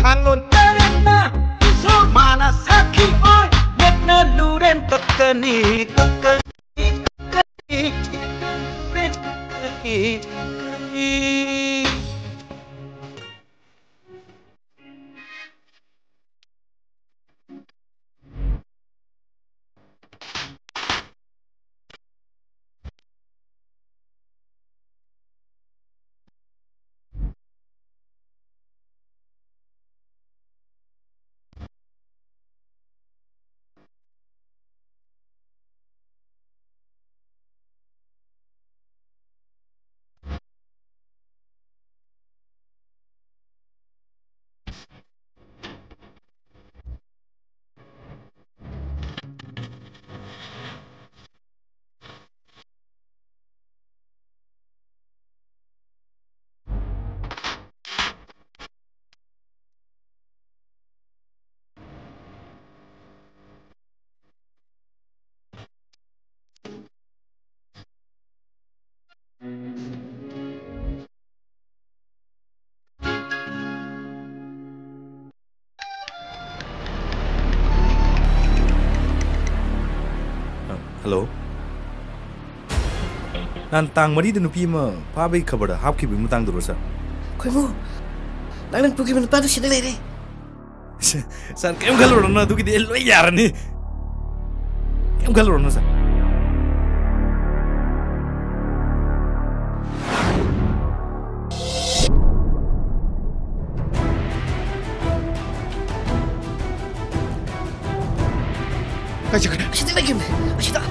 Tangon darena iso mana sakit oi Nekna luren tekeni Hello. Nan tang mari dinu pi ma pa bai khabara hap ki bimu tang duro sa. Khoi mu. Nang puki man pa du sida le re. San kem galoro na du ki de lo yar ni. Kem galoro na sa. Aşida lagi. Aşida.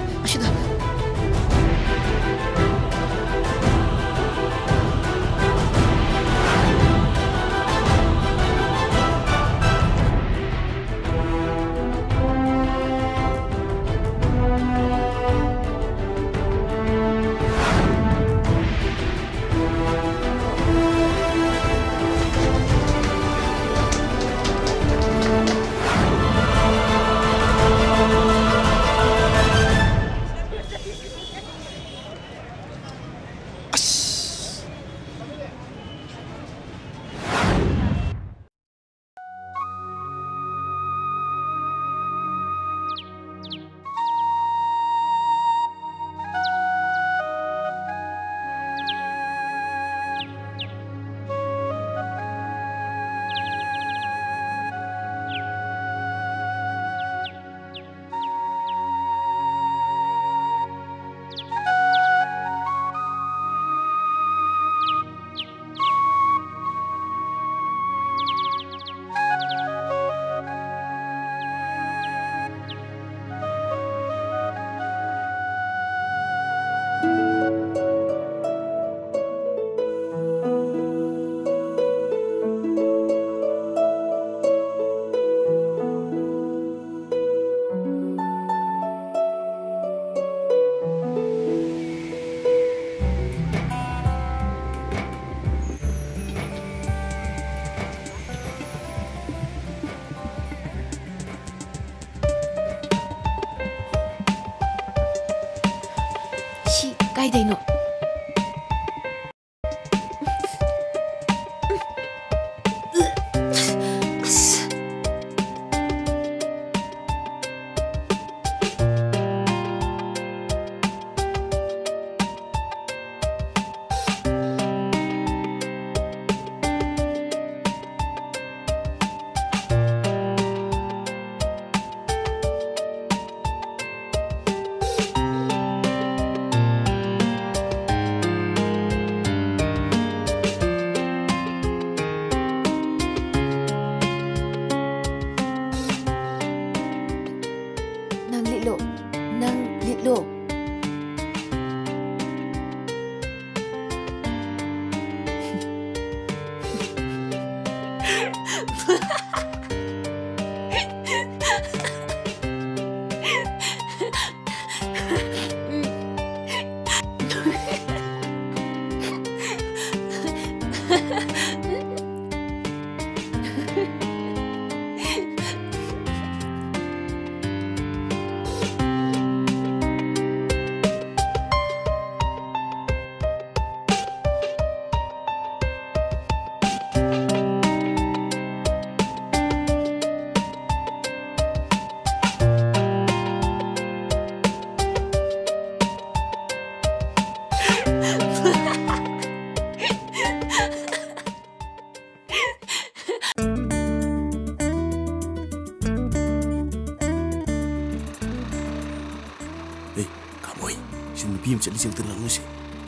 ꯏꯖꯧꯗ ꯂꯧꯅꯁꯤ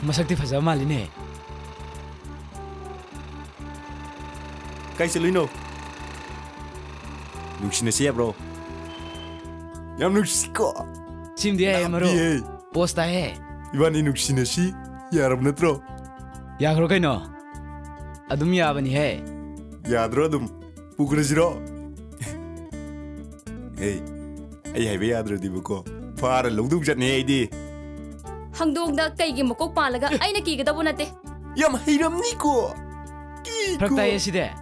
ꯃꯁꯛꯇꯤ ꯐꯖꯕ ꯃꯥꯜꯂꯤꯅꯦ ꯀꯥꯏ ꯆꯠꯂꯨꯏꯅꯣ ꯅꯨꯡꯁꯤꯅꯁꯤ ꯍꯥꯏꯕ꯭ꯔꯣ ꯌꯥꯝ ꯅꯨꯡꯁꯤꯀꯣ ꯁꯤꯝꯗꯤ ꯌꯥꯏꯌꯦ ꯃꯔꯨꯞ ꯄꯣꯁ ꯇꯥꯏꯌꯦ 이반이 눅시너시 여러분 너트로 야그러 그이노 아둠 야바니 해 야드로 둠 부그러지로 에이 아이 하이베 야드로 디부고 파라 롱둥잡네 에이디 항동다 까이기 먹고 빨라가 아이나 끼기다 보나대 얌 헤이람니고 프락다이에 시대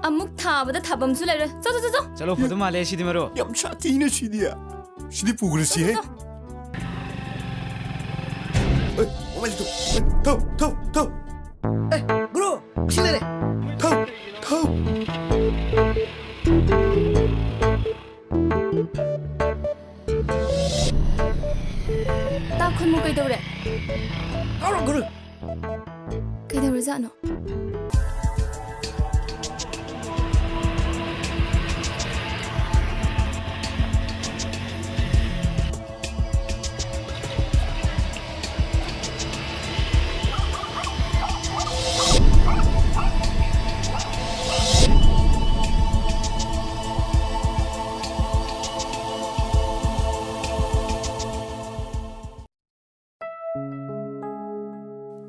아묵 타보다 타범수 레르 저저저저 잘로 포도 말레 시디 마로 얌 차티나 시디야 시디 부그러시 해 오마이도 더 Eh, bro, sini deh. 더 tao không mua cây đâu đấy Kalau guru, cây đâu ra nó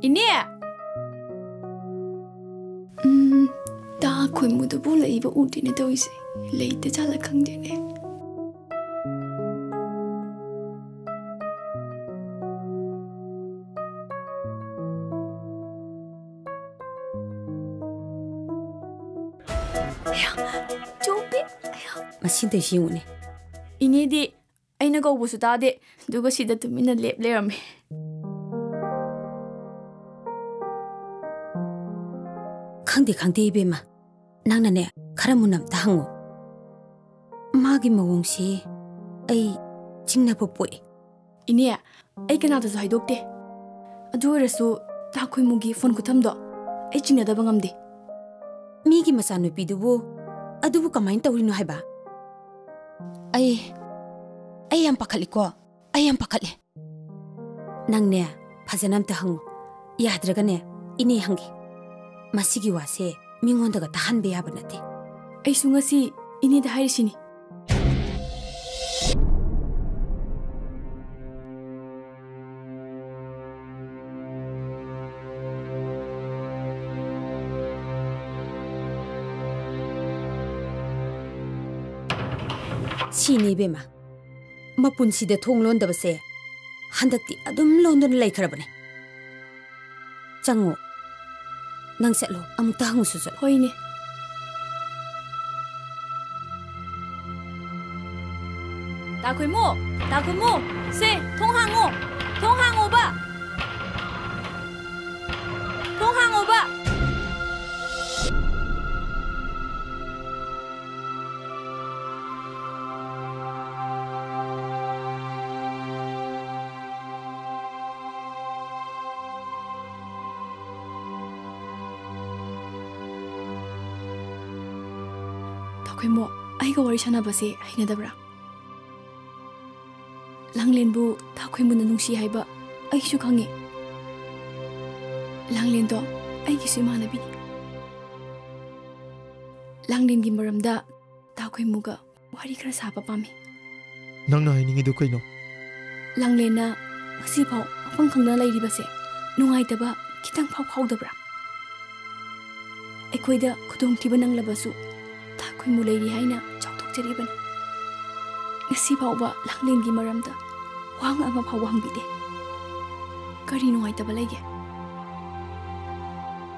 이니야 ta khuyên mua đồ bố lấy và út đi này đâu gì lấy tới cha là khăng đi này chú biết 마신도 시우네. 이니디 아이나 거 보수 다데 누가 시다 두미나 랩레라메 강대 이베마. 낭나네 카라무남 다항오. 마기 모공시 에이 징나보 보이. 이니야 아이 그나다서 하이독대 아두어라서 다 khuymugi 폰 구탐도 아이 징나다바 ngamde 미기 마사누 비두부 아두부 까마인 떠우리노 하이바. 아이 양 파칼리코. 아이 양 파칼리. 낭네 파자남 다항오. 야드라가네 이니 항기. 마시기 와세 민원다가 다 한배 야바나데. 아이 숭아시 이니다 하이시니 시니 베마. 마푼시데 통론다바세 한닥디 아둠 론돈 레이크라바네. 장오 낭셀로 아무타 항우수절. 호이니 다 khuymu 세 통항오 봐 khuymu 아이가 워리 샤나바세 하이나다브라 랑렌부 다 khuymu나 농시 하이바 아이슈 강해 랑렌도 아이기수 이마나비니 랑렌기 머람다 다 khuymu가 와리 크라 사바 파미 ꯅꯪꯅ ꯍꯥꯏꯅꯤꯡꯉꯤꯗꯨ ꯀꯩꯅꯣ 랑렌나 ꯉꯁꯤꯐꯥꯎ ꯃꯐꯝ ꯈꯪꯗꯅ ꯂꯩꯔꯤꯕꯁꯦ ꯅꯨꯡꯉꯥꯏꯇꯕ ꯈꯤꯇꯪ ꯐꯥꯎꯗꯕ꯭ꯔꯥ ꯑꯩꯈꯣꯏꯗ ꯈꯨꯗꯣꯡꯊꯤꯕ ꯅꯪꯂꯕꯁꯨ 다 khuymu ꯂꯩꯔꯤ ꯍꯥꯏꯅ ꯆꯥꯎꯊꯣꯛꯆꯔꯤꯕꯅꯤ ngasi phauba langlengi maramda wang ama phauba hangbide kari nuaitaba lege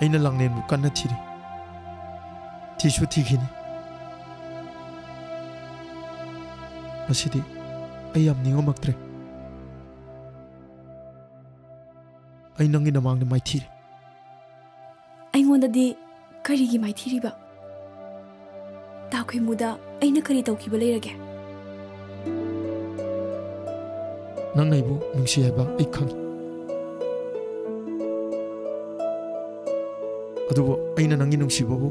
ꯑꯩꯅ ꯂꯥꯡꯂꯦꯟꯕꯨ ꯀꯟꯅ ꯊꯤꯔꯤ ꯊꯤꯁꯨ ꯊꯤꯈꯤꯅꯤ ꯉꯁꯤꯗꯤ ꯑꯩ ꯌꯥꯝ ꯅꯤꯡꯉꯝꯃꯛꯇ꯭ꯔꯦ ꯑꯩ ꯅꯪꯒꯤ ꯅꯃꯥꯡꯗ ꯃꯥꯏꯊꯤꯔꯤ ꯑꯩꯉꯣꯟꯗꯗꯤ ꯀꯔꯤꯒꯤ ꯃꯥꯏꯊꯤꯔꯤꯕ 다 khuymuda ꯑꯩꯅ ꯀꯔꯤ ꯇꯧꯈꯤꯕ ꯂꯩꯔꯒꯦ ꯅꯪꯅ ꯑꯩꯕꯨ ꯅꯨꯡꯁꯤ ꯍꯥꯏꯕ ꯑꯩ ꯈꯪꯏ ꯑꯗꯨꯕꯨ ꯑꯩꯅ ꯅꯪꯒꯤ ꯅꯨꯡꯁꯤꯕꯕꯨ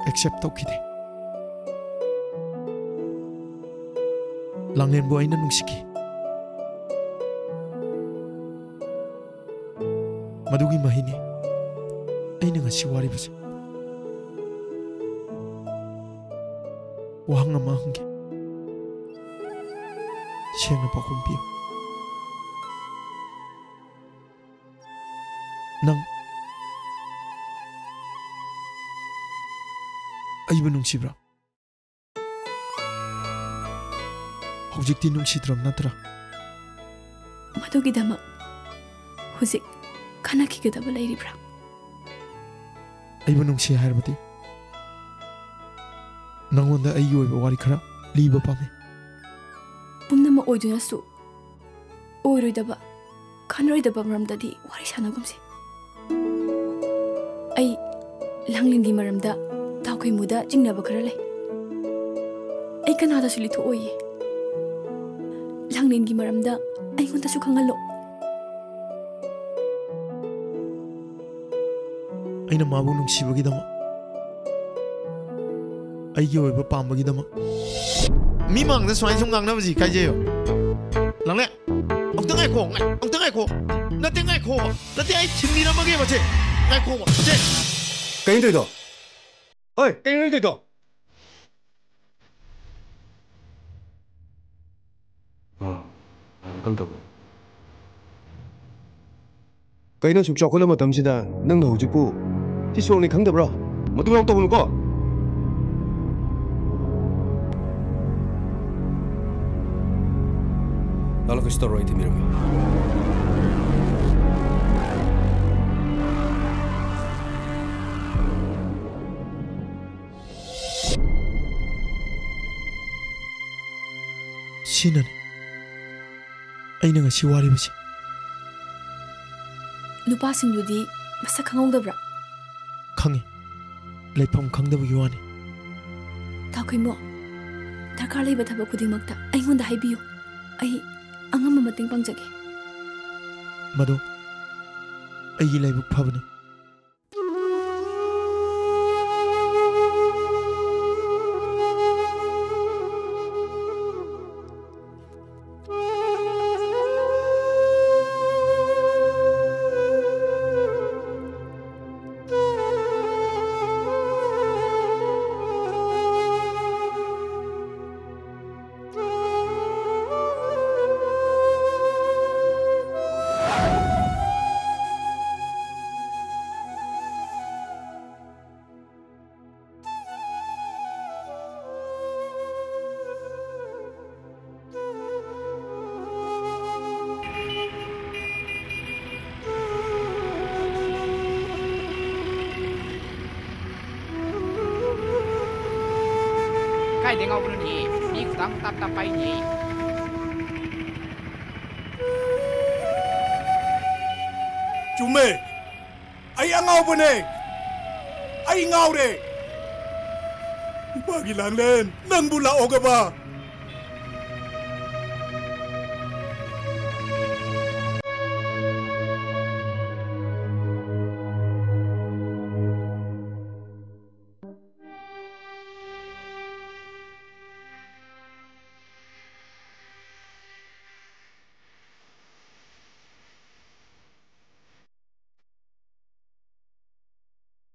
ꯑꯦꯛꯁꯦꯞ ꯇꯧꯈꯤꯗꯦ ꯂꯥꯡꯂꯦꯟꯕꯨ ꯑꯩꯅ ꯅꯨꯡꯁꯤꯈꯤ ꯃꯗꯨꯒꯤ ꯃꯍꯩꯅꯤ ꯑꯩꯅ ꯉꯁꯤ ꯋꯥꯔꯤꯕꯁꯦ ꯋꯥꯍꯪ ꯑꯃ ꯍꯪꯒꯦ ꯁꯦꯡꯅ ꯄꯥꯎꯈꯨꯝ ꯄꯤꯌꯨ ꯅꯪ ꯑꯩꯕꯨ ꯅꯨꯡꯁꯤꯕ꯭ꯔꯥ ꯍꯧꯖꯤꯛꯇꯤ ꯅꯨꯡꯁꯤꯗ꯭ꯔꯕ ꯅꯠꯇ꯭ꯔꯥ ꯃꯗꯨꯒꯤꯗꯃꯛ ꯍꯧꯖꯤꯛ ꯈꯟꯅꯈꯤꯒꯗꯕ ꯂꯩꯔꯤꯕ꯭ꯔꯥ ꯑꯩꯕꯨ ꯅꯨꯡꯁꯤ ꯍꯥꯏꯔꯕꯗꯤ ꯅꯪꯉꯣꯟꯗ ꯑꯩꯒꯤ ꯑꯣꯏꯕ ꯋꯥꯔꯤ ꯈꯔ ꯂꯤꯕ ꯄꯥꯝꯃꯤ ꯄꯨꯝꯅꯃꯛ ꯑꯣꯏꯗꯨꯅꯁꯨ ꯑꯣꯏꯔꯣꯏꯗꯕ ꯈꯟꯔꯣꯏꯗꯕ ꯃꯔꯝꯗꯗꯤ ꯋꯥꯔꯤ ꯁꯥꯟꯅꯒꯨꯝꯁꯤ ꯑꯩ ꯂꯥꯡꯂꯦꯟꯒꯤ ꯃꯔꯝꯗ ꯇꯥꯎꯈꯩꯃꯨꯗ ꯆꯤꯡꯅꯕ ꯈꯔ ꯂꯩ ꯑꯩ ꯀꯅꯥꯗꯁꯨ ꯂꯤꯊꯣꯛꯑꯣꯏꯌꯦ ꯂꯥꯡꯂꯦꯟꯒꯤ ꯃꯔꯝꯗ ꯑꯩꯉꯣꯟꯗꯁꯨ ꯈꯪꯍꯜꯂꯣ ꯑꯩꯅ ꯃꯥꯕꯨ ꯅꯨꯡꯁꯤꯕꯒꯤꯗꯃꯛ ꯑꯩꯒꯤ ꯑꯣꯏꯕ ꯄꯥꯝꯕꯒꯤꯗꯃꯛ ꯃꯤ ꯃꯥꯡꯗ ꯁꯨꯃꯥꯏꯅ ꯁꯨꯝ ꯉꯥꯡꯅꯕꯁꯤ ꯀꯥꯏꯖꯩꯌꯣ ꯂꯥꯡꯂꯦ ꯑꯃꯨꯛꯇ ꯉꯥꯏꯈꯣ ꯑꯃꯨꯛꯇ ꯉꯥꯏꯈꯣ ꯅꯠꯇꯦ ꯉꯥꯏꯈꯣꯕ ꯅꯠꯇꯦ ꯑꯩ ꯊꯤꯟꯕꯤꯔꯝꯃꯒꯦ ꯃꯁꯦ ꯉꯥꯏꯈꯣꯕ ꯁꯦ Kayong dito. Hoy, kayong dito. Kayong suksok ko na matamsida nang nahujik po. Si Song ni Kang Dabra. Matulong tawon ko. Lalo ko store right mirami. 시나네 ꯑꯩꯅ ꯉꯁꯤ ꯋꯥꯔꯤꯕꯁꯤ ꯅꯨꯄꯥꯁꯤꯡꯗꯨꯗꯤ ꯃꯁꯛ ꯈꯪꯍꯧꯗꯕ꯭ꯔꯥ ꯈꯪꯉꯤ ꯂꯩꯐꯝ ꯈꯪꯗꯕꯒꯤ ꯋꯥꯅꯤ ꯇꯥꯎꯈꯩꯃꯣ ꯗꯔꯀꯥꯔ ꯂꯩꯕ ꯊꯕꯛ ꯈꯨꯗꯤꯡꯃꯛꯇ ꯑꯩꯉꯣꯟꯗ ꯍꯥꯏꯕꯤꯌꯨ ꯑꯩ ꯑꯉꯝꯕ ꯃꯇꯦꯡ ꯄꯥꯡꯖꯒꯦ ꯃꯗꯨ ꯑꯩꯒꯤ ꯂꯥꯏꯕꯛ ꯐꯕꯅꯤ Kaya ngau pun ni, ni kutang tap tapai ni. Chume, ay ngau pun ni, ay ngau de. Pagi Langlen, nang bula oke ba?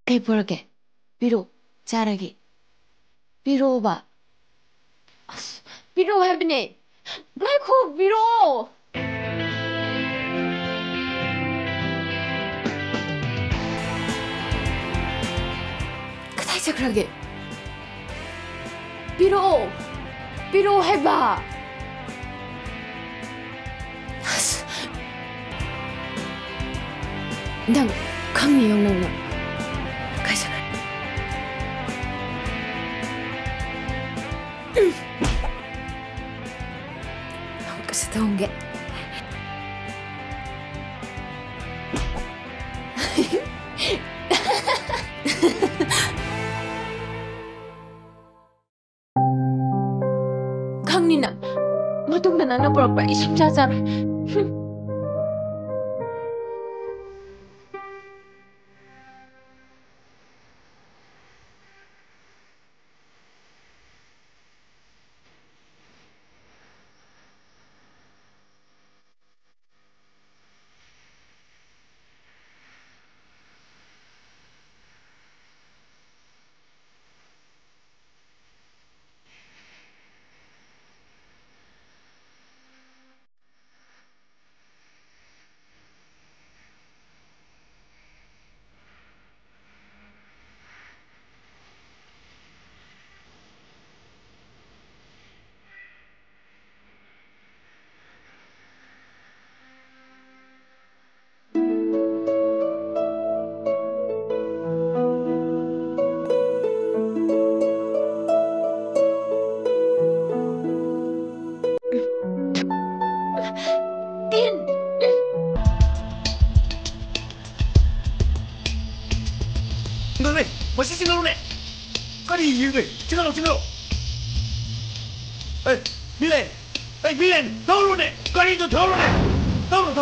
Kay porake, piro, charage. Piro ba? Piro hebne. Naiko, piro. Katay sakrage. Piro. Piro heba. Nang khangni yong nang na. Kasi tongge. Kanina, matunda na napurak pa isang sasar. 징글네 멋이 징글네 까리 이유네 징글로 에이 밀렌 더울네 까리도 더울네 더울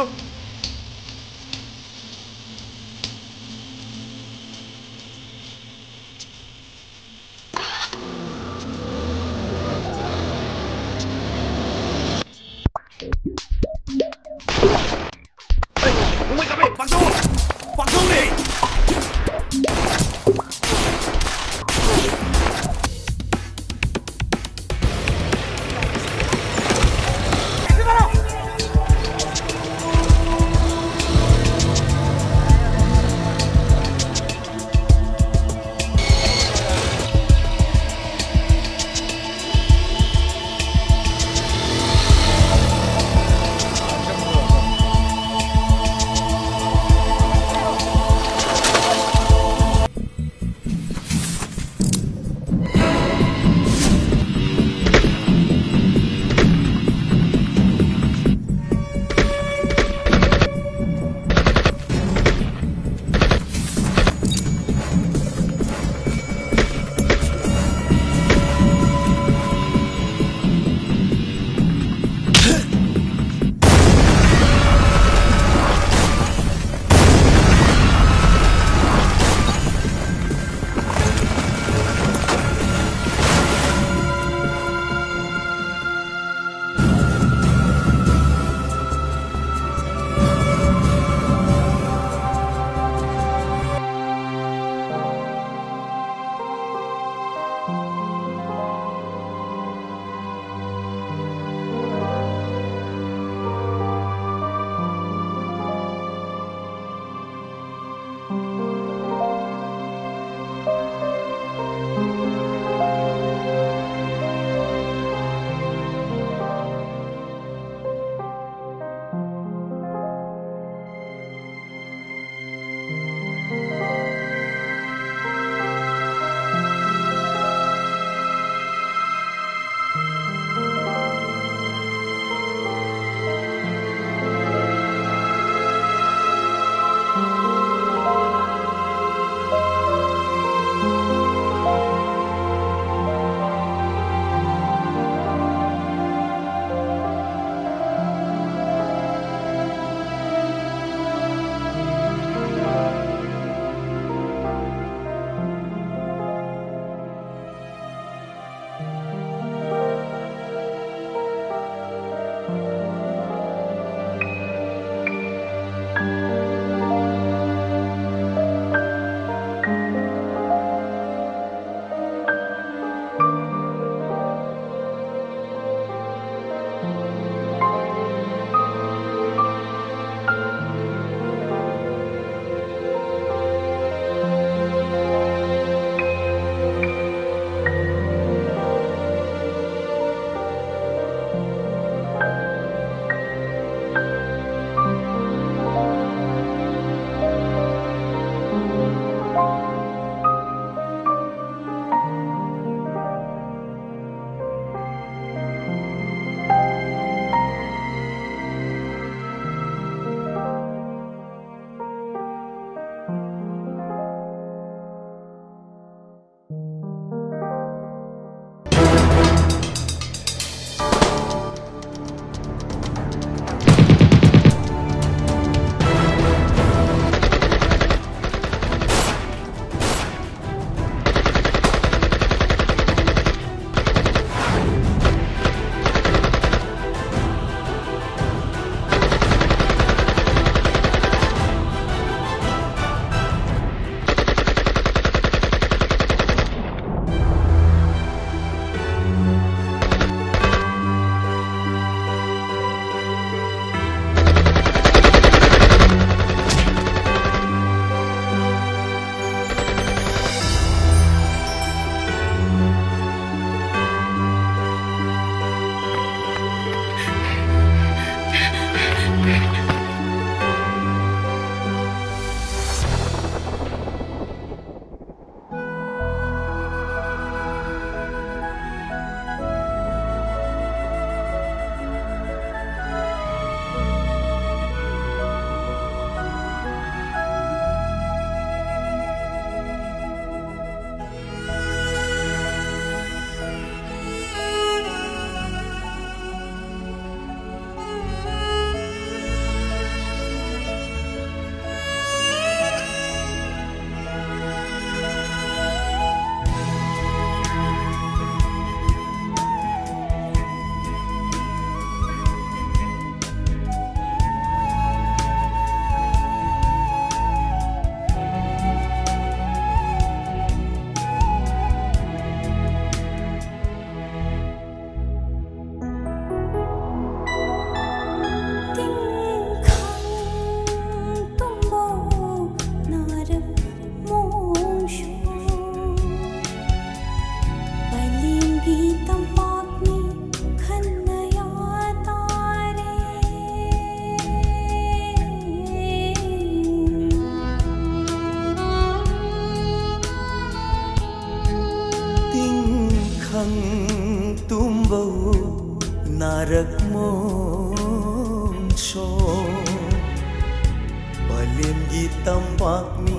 पलेमगी तंबाकनी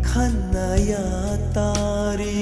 खन्नाया तारी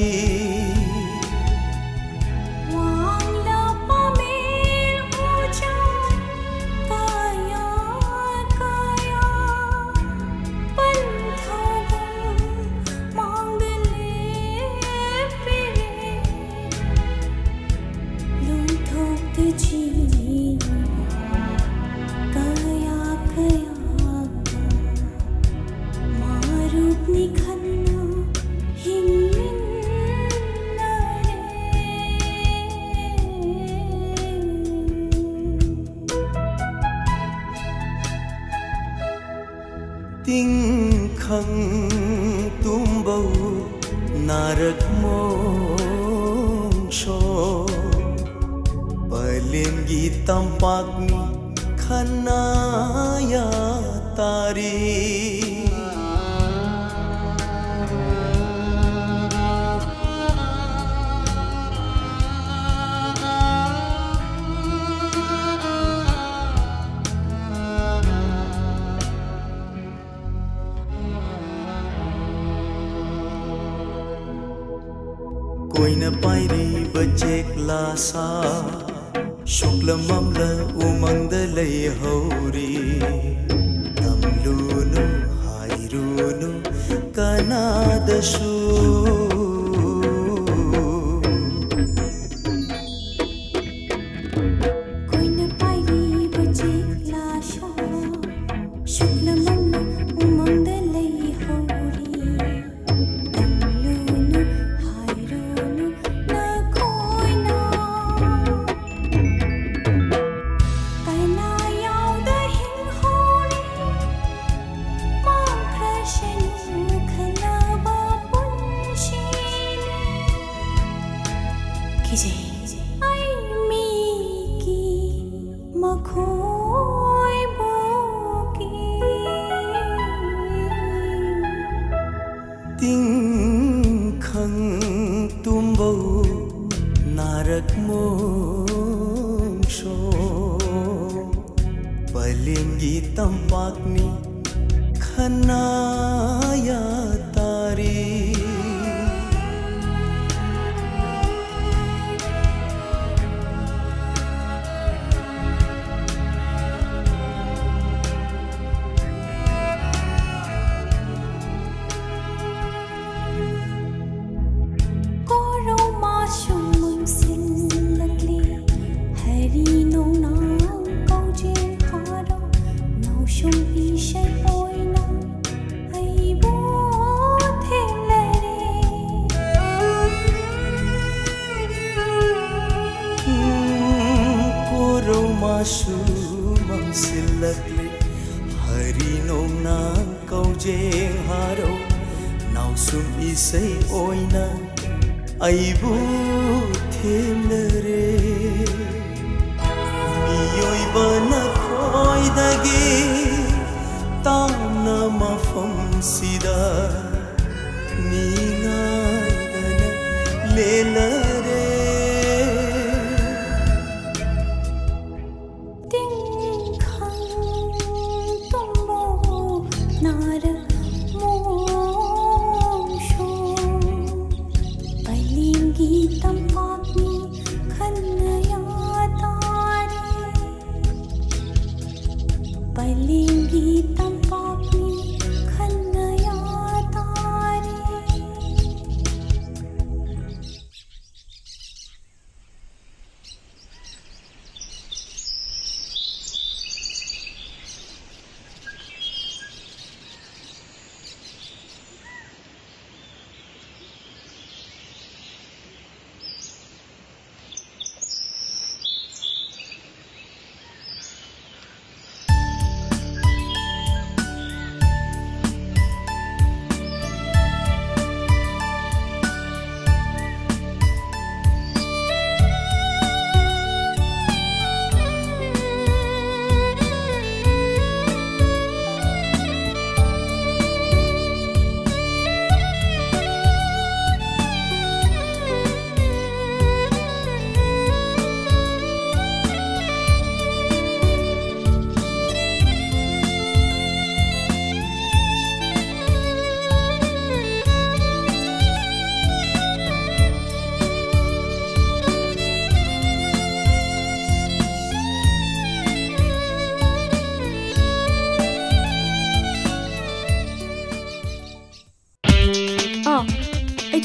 तंपाग्नि खन्नाया तारी कोई न पायरी बचेक लासा शुक्ल ममल उमंग लय हौरी तमलुनु हाइरुनु कनादशु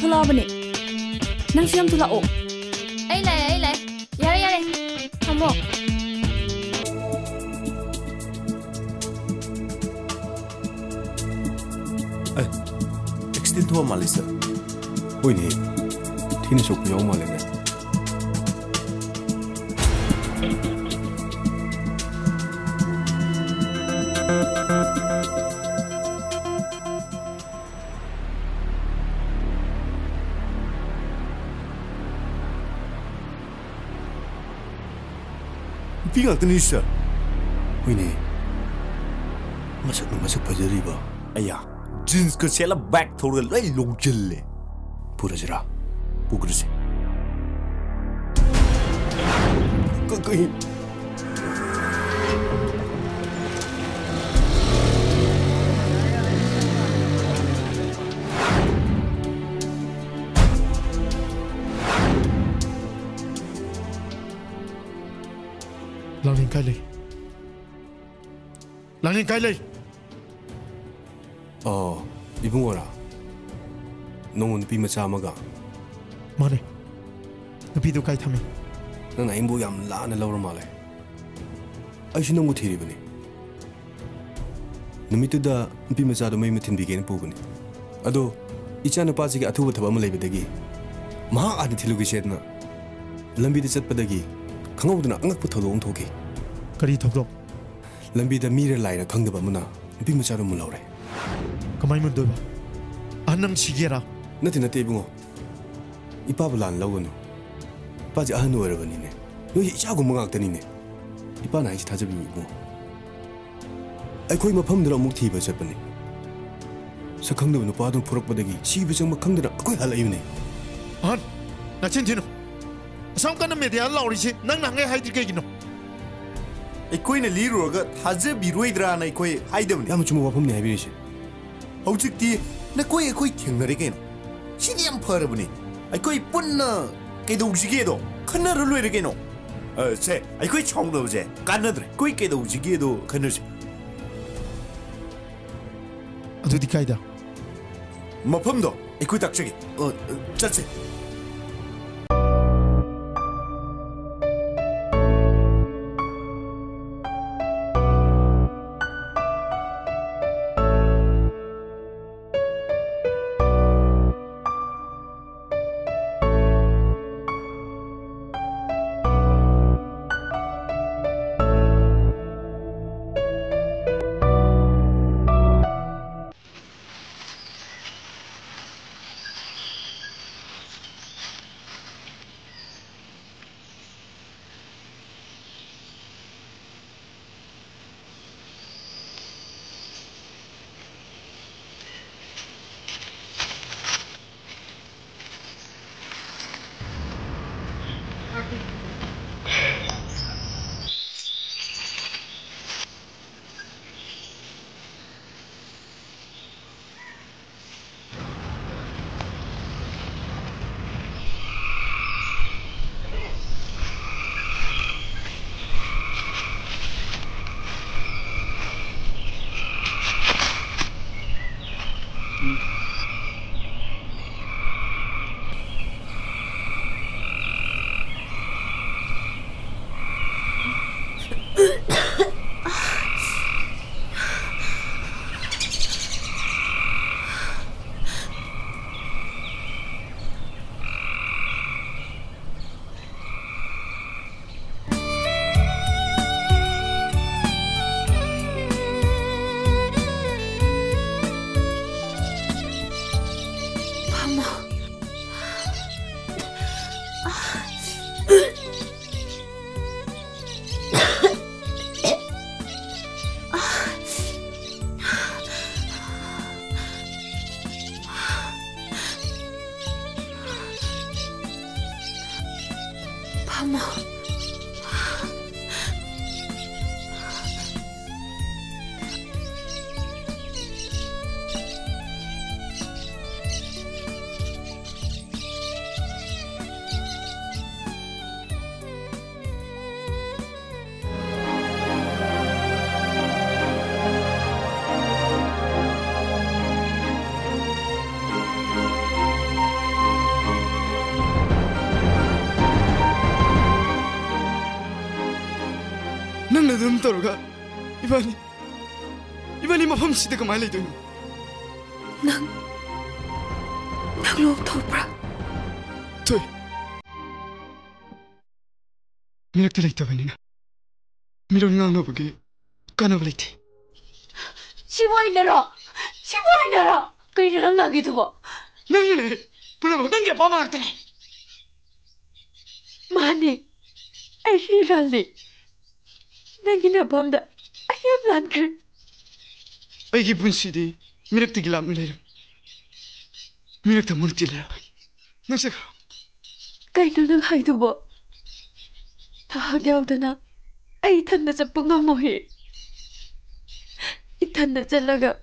थोलाबने नंग सियम थोलाओ आई ले यारे यारे थमो एक्सीडेंट हुआ माले सर कोई नहीं ठीक सोक याव माले में Pinga Tanisha. Winnie. Masak pajariba. Aya, jeans ka sela back thoda lai long chille. Pura jira. Pugrse. Kai. Langin kai lei. Oh, ibung ora. Nong nupi macha amaga. Mane. Nupi du kai thami. Nang na imbu yam la na lawra male. Ai shi nong thiri bani. Numitu da nupi macha do mai mathin bigen pugani. Ado icha na pa ji ga athu thaba ma leibadagi. Maha adi thilugi chetna. Lambi de chatpadagi. खंगौदना अंगक पुथलों थोके करी थोक लंबी द मीरे लाइना खंगदबा मुना बि मचारो मुलौरे कमाई मुदोबा अनंग सिगेरा नति नति बुंगो इपा बुलान लवनु पाजी अहन ओरबनिने नो इचागु मंगाक्तनिने इपा नाइ थाजबि बुंगो अखोई मफम दरा मुक थीबा चपने सखंगदब नुपादो फुरकपदगी सिबि चंग मखंगदना अखोई हलइने अहन नचिन थिनो Some kind of media laurishi, nang nang hydrigino. A queen a liroga has a biruidran a quay, hidem, Yamachumo from the aviation. How to tea, the quay a quick king again. She am perabuni. I quay punna, Kedo Zigedo, Canara Luigeno. Say, I quit Chongdo, Canada, quick Kedo Zigedo, Canus. Adudikaida Mapundo, a quit actually. Just it. तौरगा इबानी मफम सिदा कमाय लेदोनो नंग लोग थोपरा थोय मिरक्ते लेतबनिना Miró nganobage kanaba leite 시보이너라 그이랑 나기 두고 nangile pura nangge pamarte 마니 아이랄리 나기나 밤다 아이람란그 aigi punsidi mirakte gilam leira mirakta murti leira nangse 그이는 하이두고 다 하게오드나 아이 탄나 잡봉가 뭐해 이 탄나 잘라가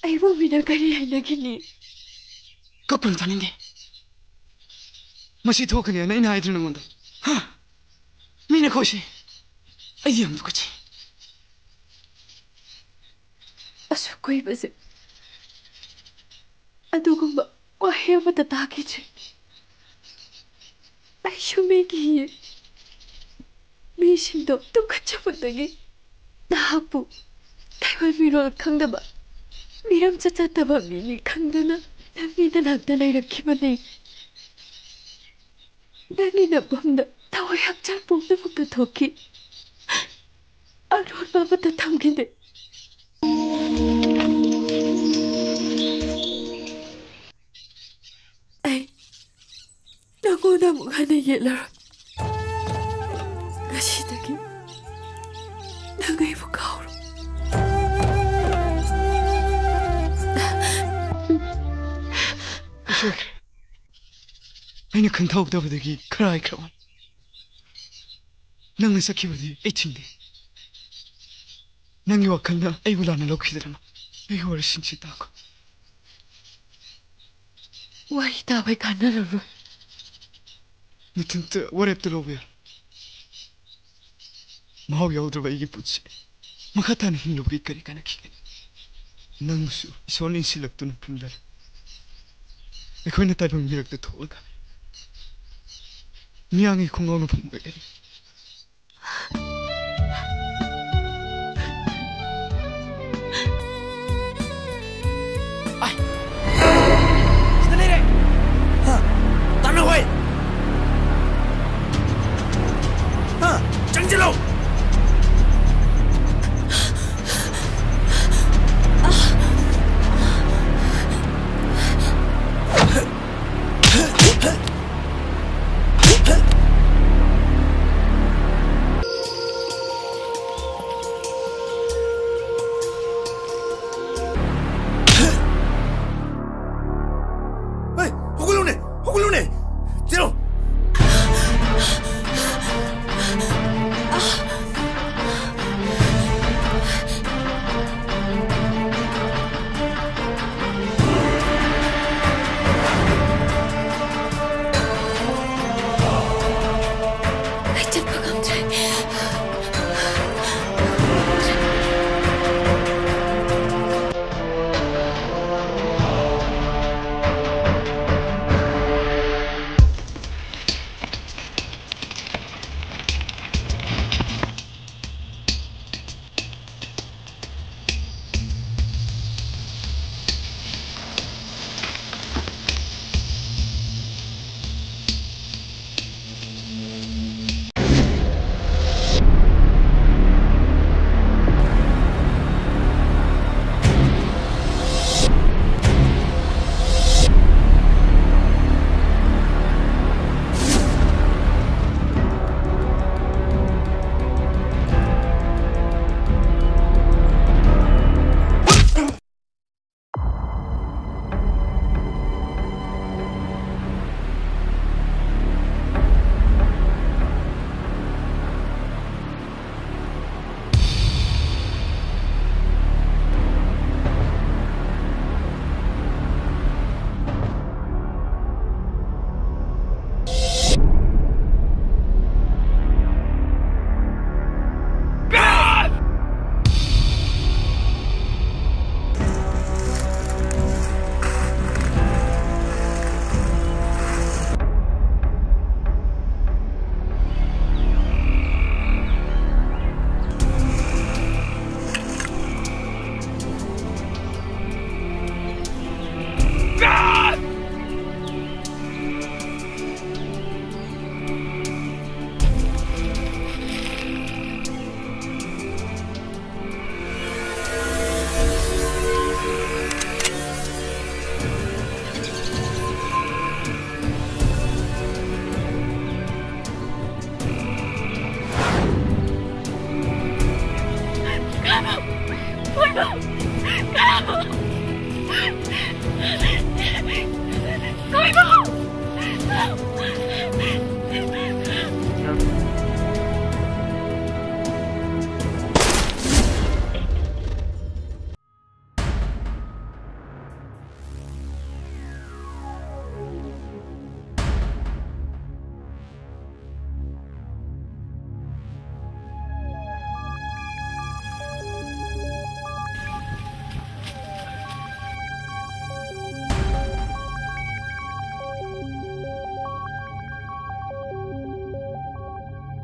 아이 몸이나 가리 하나기니 kakun taninge masi thokne na ina haidruna munda ha mina khoshi ai am dukachi 아주 고이버스 아두금바 와해바다 다기지 아이 쇼메기 미신도 똑같이 본다기 나하고台湾미로를 강다봐 미람 찾았다봐 미니 강다나 나기나 나타나 이렇게 보니 나기나 본다 타워 약잘 뽑는 것도 더기 아로나부터 담긴데 아이 나고나 뭐하는 일라 가시다기 나가 이보가오로 Ashok aina khantha ubdabadagi kharai khawan nangna sakibadi eichindi nangi wakhalna aibu lana lokhidrama ai hor sinchi tako 와이 다왜 가나르루 nitinta warepta lobya mau yaudrba igi putse makhatana hinlobgi kari kana khige nangsu isolin silaktuna pundar ꯑꯩꯈꯣꯏꯅ ꯇꯥꯏꯕꯪ ꯃꯤꯔꯛꯇ ꯊꯣꯛꯑꯒ ꯃꯤꯌꯥꯝꯒꯤ ꯈꯣꯡꯒꯥꯎꯅ ꯐꯝꯕꯒꯅꯤ ai sida lere ha tanna hoy ha changjilo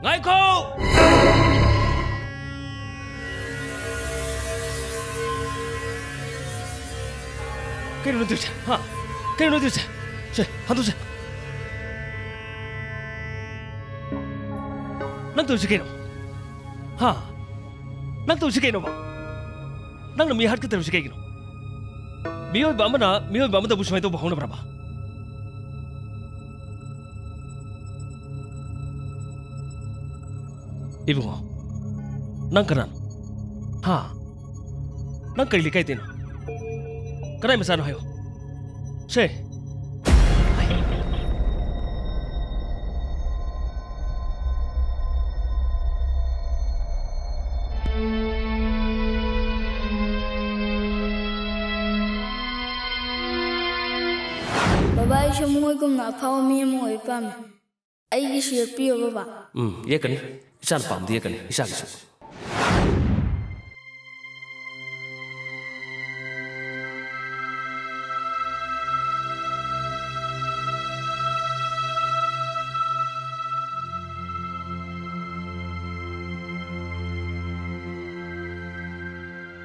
Ngaiko! Kaya nung tuja, ha? Kaya nung tuja. Siya, hantu siya. Nang tuja kayo, ha? Nang tuja kayo ba? Nang namihat ka tayo siya kayo. Miyoy ba ama tapos may ito bahong na braba? Ibu mo, nang kanan, ha? Nang kailikay din. Kanay masano kayo? Siya. Baba siya mo kung naapaw mi mo ipam. Ay siya piyo baba. Iya kan? Isan pam dia kan? Isa gitu.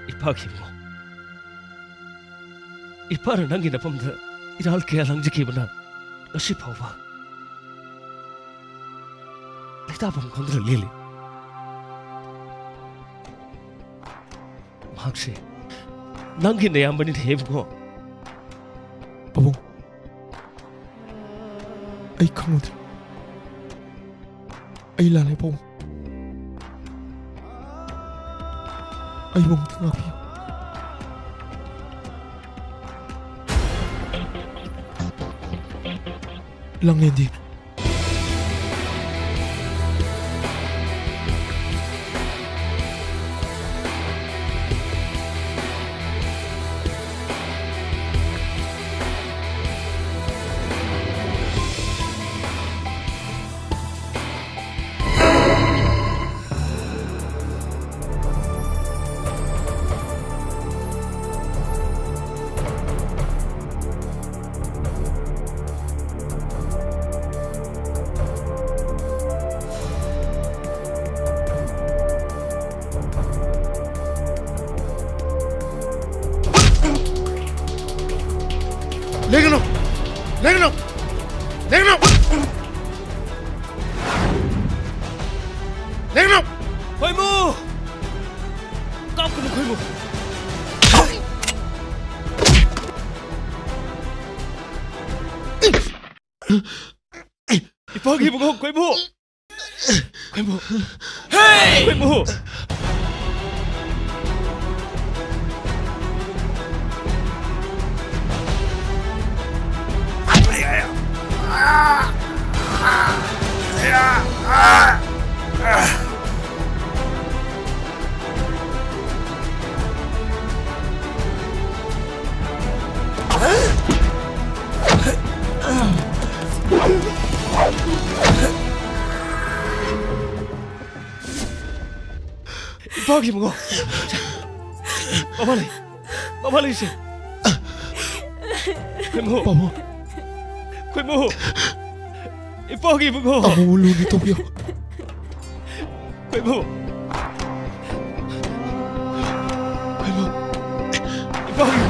Ipagi mo. Ipara nangi na pamda. Iral kaya lang jiki mo na. Kasi pa ba? Tapang kontra lili. Magsi, nangin na yaman ni Heb ko. Pabong, ay kangot. Ay lalay po. Ay mong tangapi. Lang hindi. Legano! Legano! Legano! Legano! Khôi mu! Cóc cái khôi mu! Ipagi mo khôi mu! Khôi mu! Hey! Khôi mu! Ipagi mo. Mamali siya. Khôi mu. Khôi mu. Ipagi mo. Amulo nito yo. Khôi mu. Khôi mu. Ipagi mo.